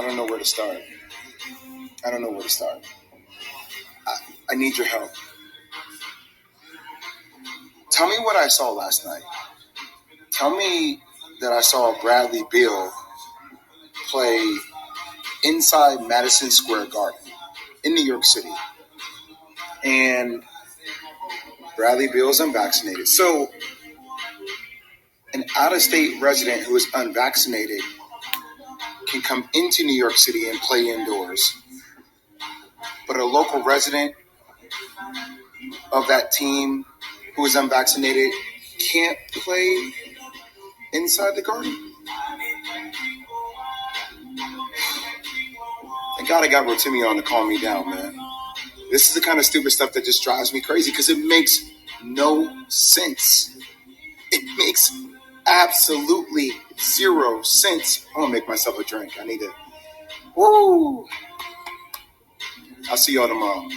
don't know where to start. I don't know where to start. I need your help. Tell me what I saw last night. Tell me that I saw Bradley Beal play inside Madison Square Garden in New York City. And Bradley Beal is unvaccinated. So an out-of-state resident who is unvaccinated can come into New York City and play indoors. But a local resident of that team who is unvaccinated can't play inside the garden. Thank God I got Rotimi on to calm me down, man. This is the kind of stupid stuff that just drives me crazy because it makes no sense. It makes absolutely zero sense. I'm gonna make myself a drink. I need to. Woo! I'll see y'all tomorrow.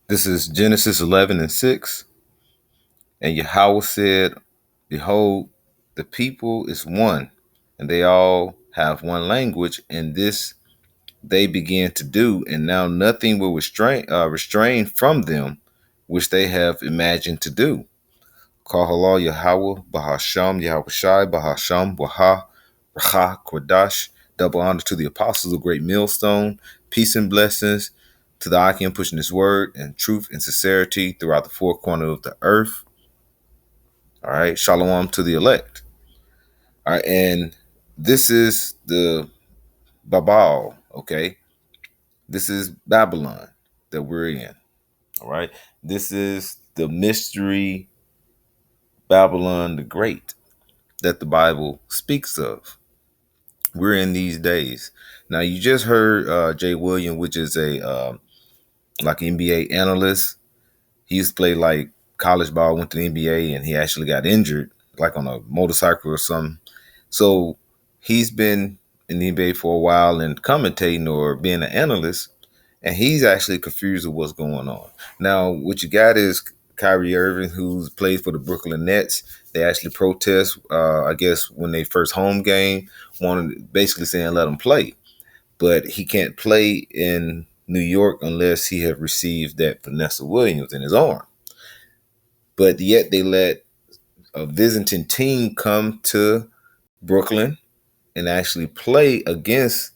This is Genesis 11:6. And Yahweh said, Behold, the people is one, and they all have one language, and this they began to do, and now nothing will restrain from them, which they have imagined to do. Kahala Yahweh, Bahasham, Yahweh Shai, Bahasham, Waha, Racha, Kodash. Double honor to the apostles of Great Millstone. Peace and blessings to the Akim pushing his word and truth and sincerity throughout the four corners of the earth. All right. Shalom to the elect. All right. And this is the Babal. Okay. This is Babylon that we're in. All right. This is the mystery Babylon the Great that the Bible speaks of. We're in these days. Now, you just heard Jay Williams, which is a like NBA analyst. He used to play like college ball, went to the NBA, and he actually got injured, like on a motorcycle or something. So he's been in the NBA for a while and commentating or being an analyst, and he's actually confused with what's going on. Now, what you got is Kyrie Irving, who plays for the Brooklyn Nets. They actually protest, I guess, when they first home game, wanted basically saying let him play, but he can't play in New York unless he have received that Vanessa Williams in his arm. But yet they let a visiting team come to Brooklyn and actually play against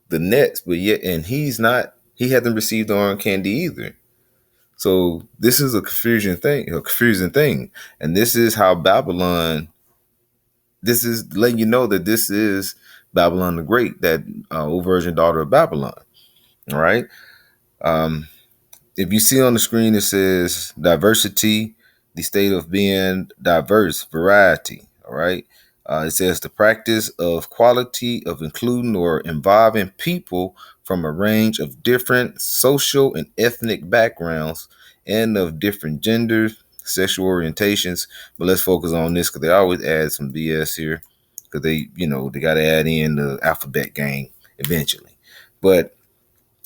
the Nets, but yet, and he hasn't received the arm candy either. So this is a confusing thing. And this is how Babylon, this is letting you know that this is Babylon the Great, that old virgin daughter of Babylon. All right. If you see on the screen, it says diversity, the state of being diverse, variety. All right. It says the practice of quality of including or involving people from a range of different social and ethnic backgrounds and of different genders, sexual orientations. But let's focus on this because they always add some BS here because they got to add in the alphabet gang eventually. But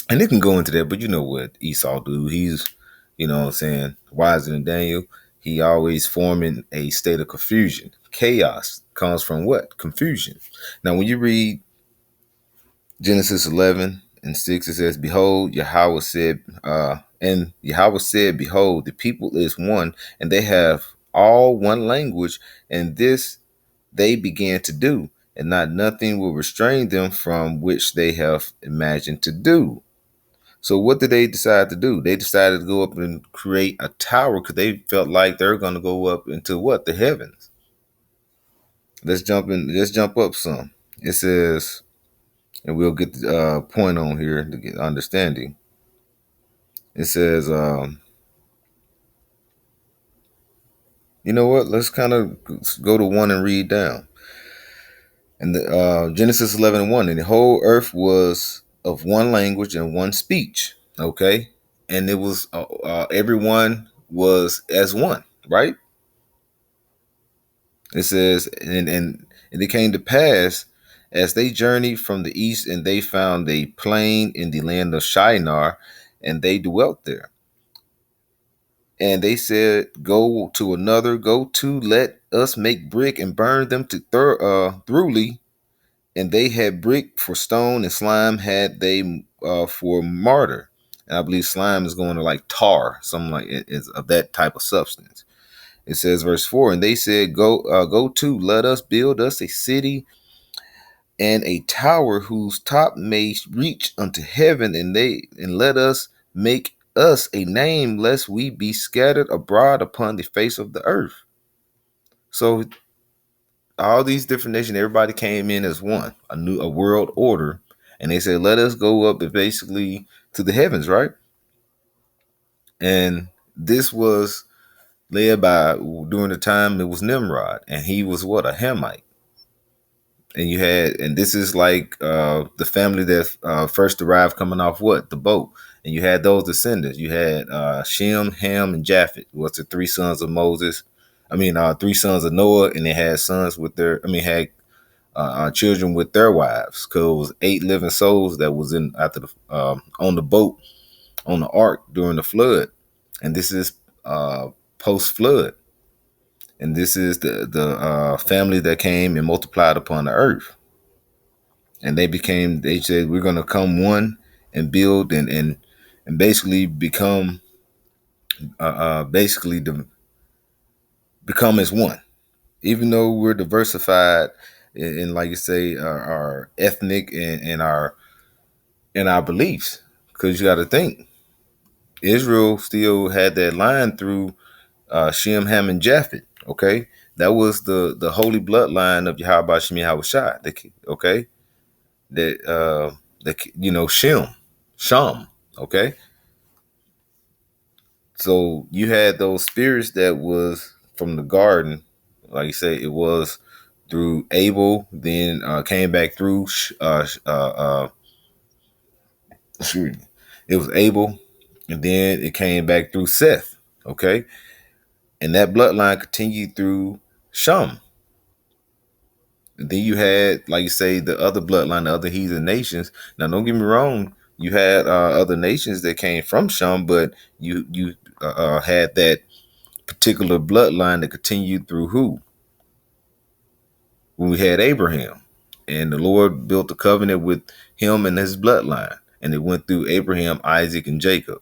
and they can go into that, but you know what Esau do. He's, what I'm saying, wiser than Daniel. He always forming a state of confusion. Chaos comes from what? Confusion. Now, when you read Genesis 11:6, it says, Behold, Yahweh said, and Yahweh said, Behold, the people is one, and they have all one language, and this they began to do, and not nothing will restrain them from which they have imagined to do. So what did they decide to do? They decided to go up and create a tower because they felt like they're going to go up into what? The heavens. Let's jump up some. It says, and we'll get the point on here to get understanding. It says, you know what? Let's kind of go to 1 and read down. And the Genesis 11:1, and the whole earth was of one language and one speech. Okay. And it was everyone was as one, right? It says, and it came to pass as they journeyed from the east, and they found a plain in the land of Shinar, and they dwelt there. And they said, "Go to another. Go to let us make brick and burn them to thoroughly." And they had brick for stone, and slime had they for mortar. And I believe slime is going to like tar, something like it is of that type of substance. It says, verse 4, and they said, go to, let us build us a city and a tower whose top may reach unto heaven, and let us make us a name, lest we be scattered abroad upon the face of the earth. So all these different nations, everybody came in as one, a world order, and they said, let us go up basically to the heavens, right? And this was led by, during the time it was Nimrod, and he was what, a Hamite. And you had, and this is like the family that first arrived coming off what, the boat. And you had those descendants. You had Shem, Ham, and Japheth was the three sons of Moses. I mean, three sons of Noah, and they had sons with their, I mean, had children with their wives, because it was 8 living souls that was in after the on the boat on the ark during the flood. And this is post flood, and this is the family that came and multiplied upon the earth. And they said, we're going to come one and build and basically basically become as one, even though we're diversified in like you say, our ethnic and our beliefs. Because you got to think, Israel still had that line through Shem, Ham, and Japheth. Okay, that was the holy bloodline of Yahweh Shem Yahushua. Okay, that Shem. Okay, so you had those spirits that was from the garden, like you say, it was through Abel, then came back through excuse me, it was Abel, and then it came back through Seth. Okay, and that bloodline continued through Shem. And then you had, like you say, the other bloodline, the other heathen nations. Now, don't get me wrong, you had other nations that came from Shem, but you had that particular bloodline that continued through who? When we had Abraham, and the Lord built a covenant with him and his bloodline, and it went through Abraham, Isaac, and Jacob.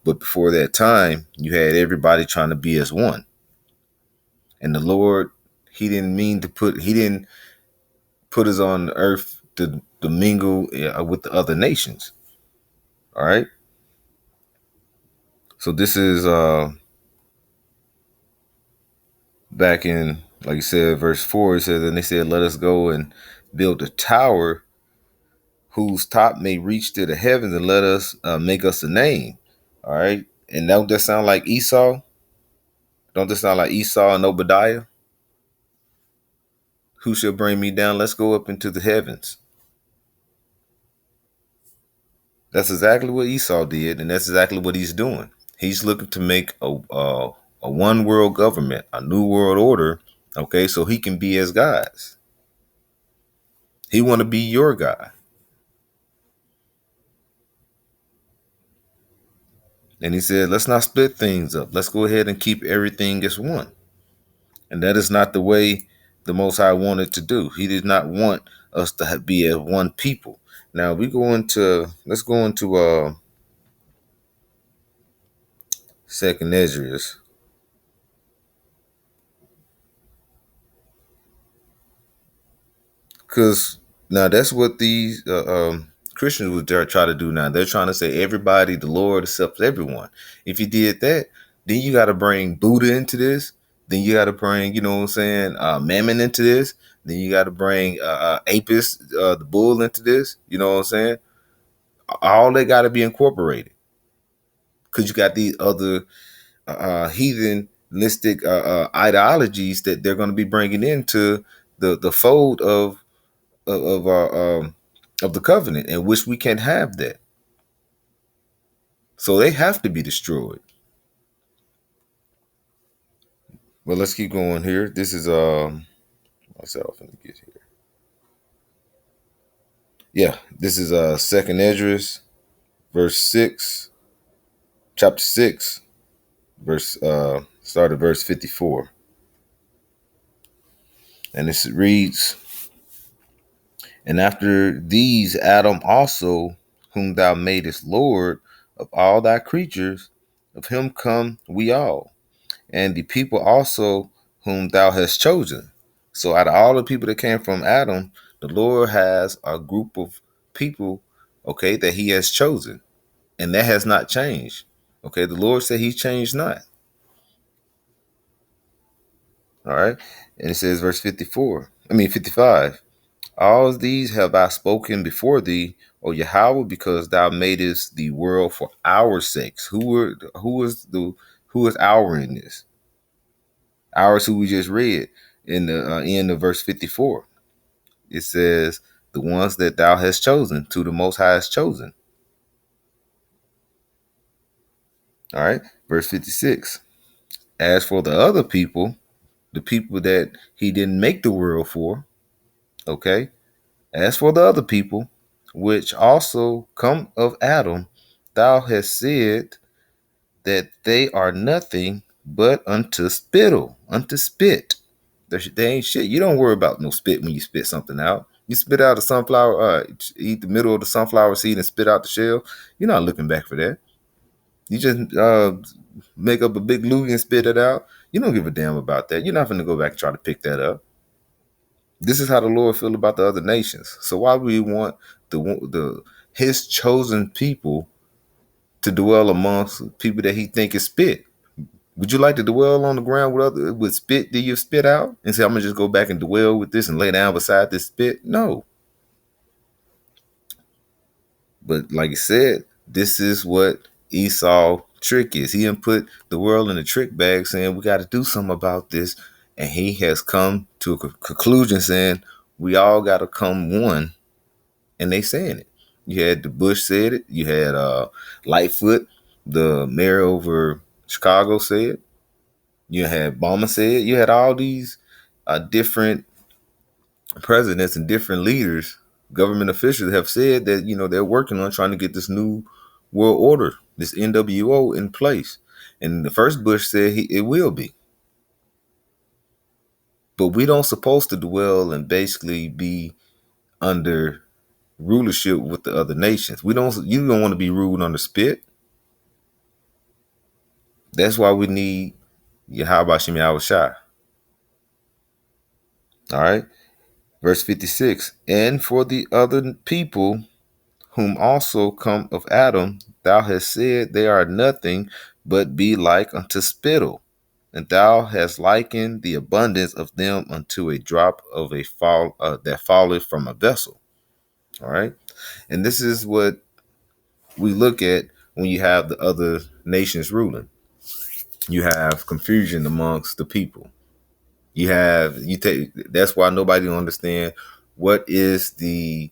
But before that time, you had everybody trying to be as one, and the Lord, he didn't put us on the earth to mingle with the other nations. All right. So this is back in, like you said, verse 4. It says, and they said, let us go and build a tower whose top may reach to the heavens, and let us make us a name. All right. And don't that sound like Esau? Don't that sound like Esau and Obadiah? Who shall bring me down? Let's go up into the heavens. That's exactly what Esau did, and that's exactly what he's doing. He's looking to make a one world government, a new world order. Okay, so he can be as gods. He want to be your God, and he said, let's not split things up. Let's go ahead and keep everything as one. And that is not the way the Most High wanted to do. He did not want us to be as one people. Now let's go into Second Esdras. Because now that's what these Christians would try to do now. They're trying to say everybody, the Lord accepts everyone. If you did that, then you got to bring Buddha into this. Then you got to bring, you know what I'm saying, Mammon into this. Then you got to bring Apis, the bull, into this. You know what I'm saying? All they got to be incorporated. Because you got these other heathenistic ideologies that they're going to be bringing into the fold of our of the covenant, in which we can't have that. So they have to be destroyed. Well, let's keep going here. This is myself. Let me get here. Yeah, this is Second Esdras, verse 6, chapter 6, Start at verse 54. And it reads, and after these Adam also, whom thou madest Lord of all thy creatures, of him come we all, and the people also whom thou hast chosen. So out of all the people that came from Adam, the Lord has a group of people, okay, that he has chosen. And that has not changed. Okay, the Lord said he changed not. All right. And it says verse 55. All these have I spoken before thee, O Yahweh, because thou madest the world for our sakes. Who is our in this? Ours who we just read in the end of verse 54. It says, the ones that thou hast chosen, to the most high has chosen. All right. Verse 56. As for the other people, the people that he didn't make the world for, okay? As for the other people, which also come of Adam, thou hast said that they are nothing but unto spittle, unto spit. They ain't shit. You don't worry about no spit when you spit something out. You spit out a sunflower, eat the middle of the sunflower seed and spit out the shell. You're not looking back for that. You just make up a big loogie and spit it out. You don't give a damn about that. You're not going to go back and try to pick that up. This is how the Lord feel about the other nations. So why would he want the his chosen people to dwell amongst people that he think is spit? Would you like to dwell on the ground with spit that you spit out and say, I'm gonna just go back and dwell with this and lay down beside this spit? No. But like I said, this is what Esau trick is. He didn't put the world in a trick bag saying we got to do something about this. And he has come to a conclusion saying we all got to come one, and they saying it. You had the Bush said it. You had Lightfoot, the mayor over Chicago, said. You had Obama said. You had all these different presidents and different leaders, government officials have said that they're working on trying to get this new world order, this NWO, in place. And the first Bush said it will be. But we don't supposed to dwell and basically be under rulership with the other nations. You don't want to be ruled under spit. That's why we need Yahweh Shem Yahweh Shai. All right. Verse 56. And for the other people whom also come of Adam, thou hast said they are nothing but be like unto spittle. And thou hast likened the abundance of them unto a drop of a fall that falleth from a vessel. All right. And this is what we look at when you have the other nations ruling. You have confusion amongst the people. That's why nobody don't understand what is the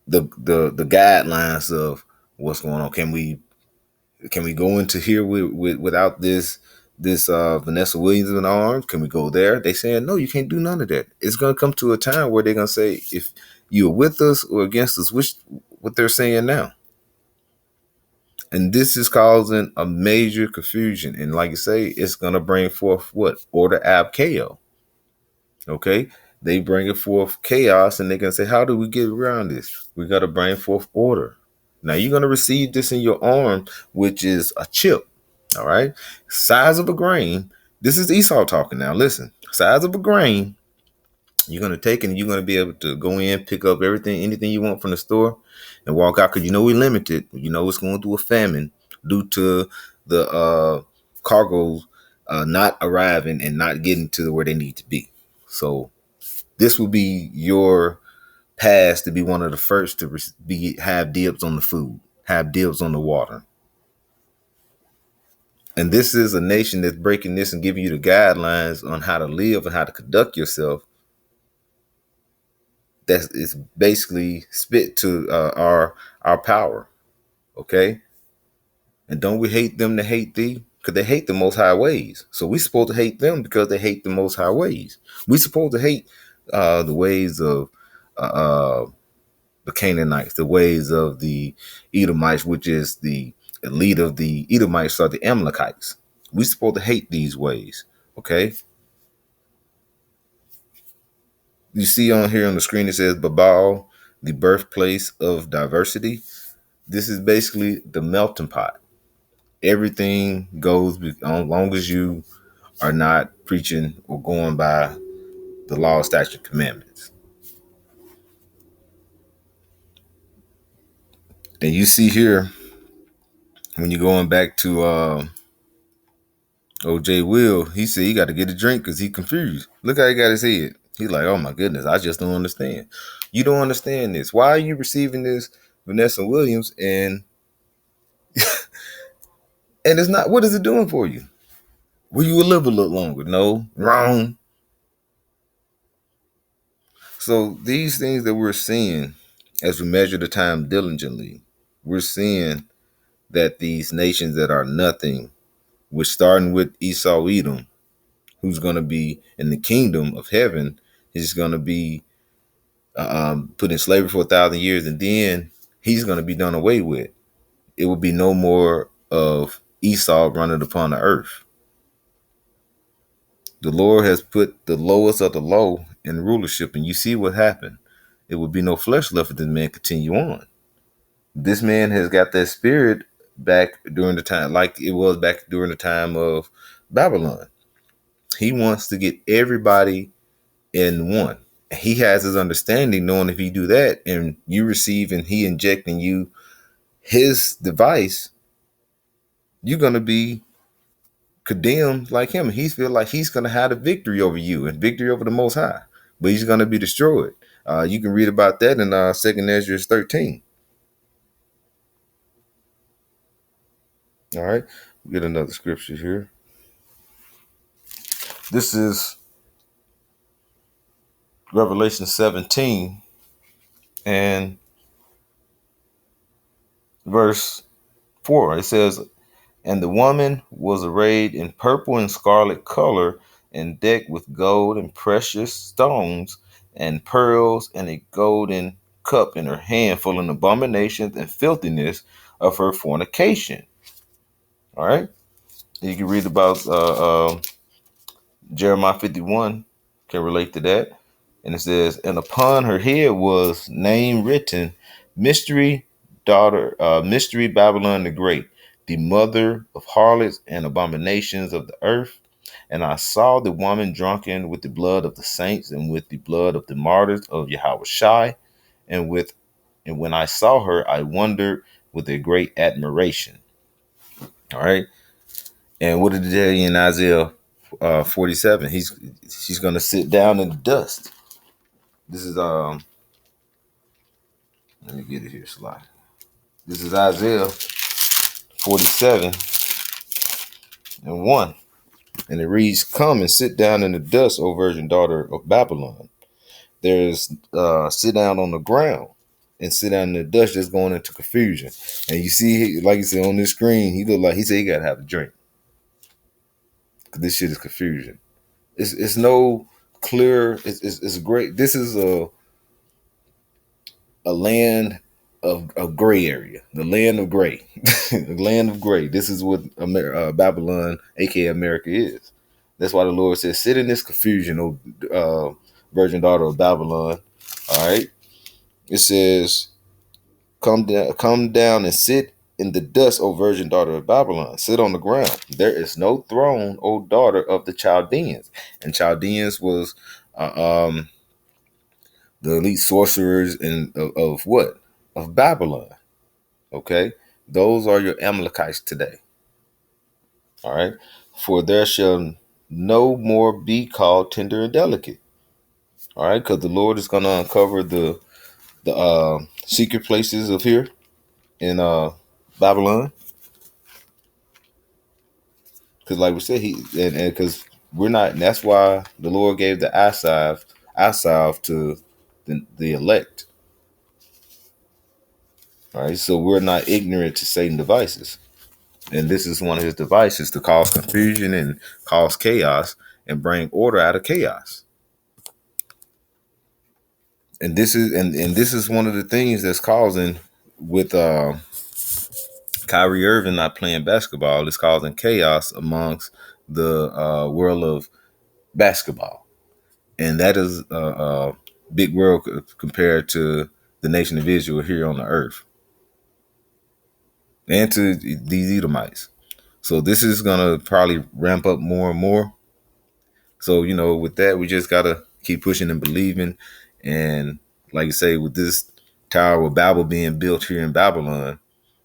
guidelines of what's going on. Can we go into here without this Vanessa Williams in arms? Can we go there? They saying no, you can't do none of that. It's gonna come to a time where they're gonna say if you're with us or against us, which what they're saying now. And this is causing a major confusion. And like you say, it's gonna bring forth what? Order ab chaos. Okay? They bring it forth chaos and they can say, how do we get around this? We got to bring forth order. Now you're going to receive this in your arm, which is a chip. All right. Size of a grain. This is Esau talking now. Listen, size of a grain. You're going to take it and you're going to be able to go in, pick up anything you want from the store and walk out. Cause we're limited. It's going through a famine due to the cargo not arriving and not getting to where they need to be. So this will be your pass to be one of the first to have dibs on the food, have dibs on the water. And this is a nation that's breaking this and giving you the guidelines on how to live and how to conduct yourself. That is basically spit to our power. Okay. And don't we hate them to hate thee? Because they hate the most high ways. So we supposed to hate them because they hate the most high ways. We supposed to hate the ways of the Canaanites, the ways of the Edomites, which is the elite of the Edomites are the Amalekites. We're supposed to hate these ways. Okay. You see on here on the screen it says Babal, the birthplace of diversity. This is basically the melting pot. Everything goes as long as you are not preaching or going by the law, statute, commandments. And you see here when you're going back to OJ Will, he said he got to get a drink because he confused. Look how he got his head. He's like, oh my goodness, I just don't understand. You don't understand this. Why are you receiving this, Vanessa Williams? And it's not. What is it doing for you? Will you live a little longer? No, wrong. So these things that we're seeing as we measure the time diligently, we're seeing that these nations that are nothing, we're starting with Esau Edom, who's going to be in the kingdom of heaven. He's going to be put in slavery for 1,000 years, and then he's going to be done away with. It will be no more of Esau running upon the earth. The Lord has put the lowest of the low in rulership, and you see what happened. It would be no flesh left if this man continue on. This man has got that spirit back during the time, like it was back during the time of Babylon. He wants to get everybody in one. He has his understanding, knowing if he do that and you receive and he injecting you his device, you're gonna be condemned like him. He feel like he's gonna have the victory over you and victory over the Most High, but he's gonna be destroyed. You can read about that in 2 Ezra 13. All right, we get another scripture here. This is Revelation 17 and verse 4. It says, and the woman was arrayed in purple and scarlet color and decked with gold and precious stones and pearls and a golden cup in her hand full of abominations and filthiness of her fornication. All right. You can read about Jeremiah 51, can relate to that. And it says, and upon her head was name written, Mystery Babylon the Great, the mother of harlots and abominations of the earth. And I saw the woman drunken with the blood of the saints and with the blood of the martyrs of Yahweh Shai. And when I saw her, I wondered with a great admiration. All right. And what did it tell you in Isaiah 47? She's gonna sit down in the dust. This is let me get it here, slide. This is Isaiah 47 and 1. And it reads, come and sit down in the dust, O virgin daughter of Babylon. There's sit down on the ground and sit down in the dust that's going into confusion. And you see, like you said on this screen, he looked like he said he gotta have a drink. Cause this shit is confusion. It's no clear, it's great. This is a land of gray area, the land of gray, the land of gray. This is what Babylon, aka America, is. That's why the Lord says, sit in this confusion, O virgin daughter of Babylon. All right. It says, come down and sit in the dust, O virgin daughter of Babylon. Sit on the ground. There is no throne, O daughter of the Chaldeans. And Chaldeans was the elite sorcerers of what? Of Babylon. Okay? Those are your Amalekites today. All right? For there shall no more be called tender and delicate. All right? Because the Lord is going to uncover the secret places of here in Babylon. Because like we said, and because we're not, and that's why the Lord gave the eye salve to the elect. All right? So we're not ignorant to Satan's devices. And this is one of his devices to cause confusion and cause chaos and bring order out of chaos. And this is one of the things that's causing with Kyrie Irving not playing basketball is causing chaos amongst the world of basketball, and that is a big world compared to the nation of Israel here on the earth, and to these Edomites. So this is gonna probably ramp up more and more. So with that, we just gotta keep pushing and believing, and like you say, with this Tower of Babel being built here in Babylon,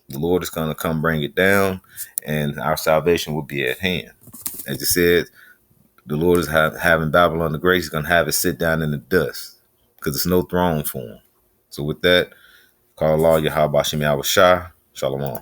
the Lord is gonna come bring it down, and our salvation will be at hand. As you said, the Lord is having Babylon the Great. He's going to have it sit down in the dust because there's no throne for him. So with that, call Allah Yahweh Shem Yahweh Shah. Shalom.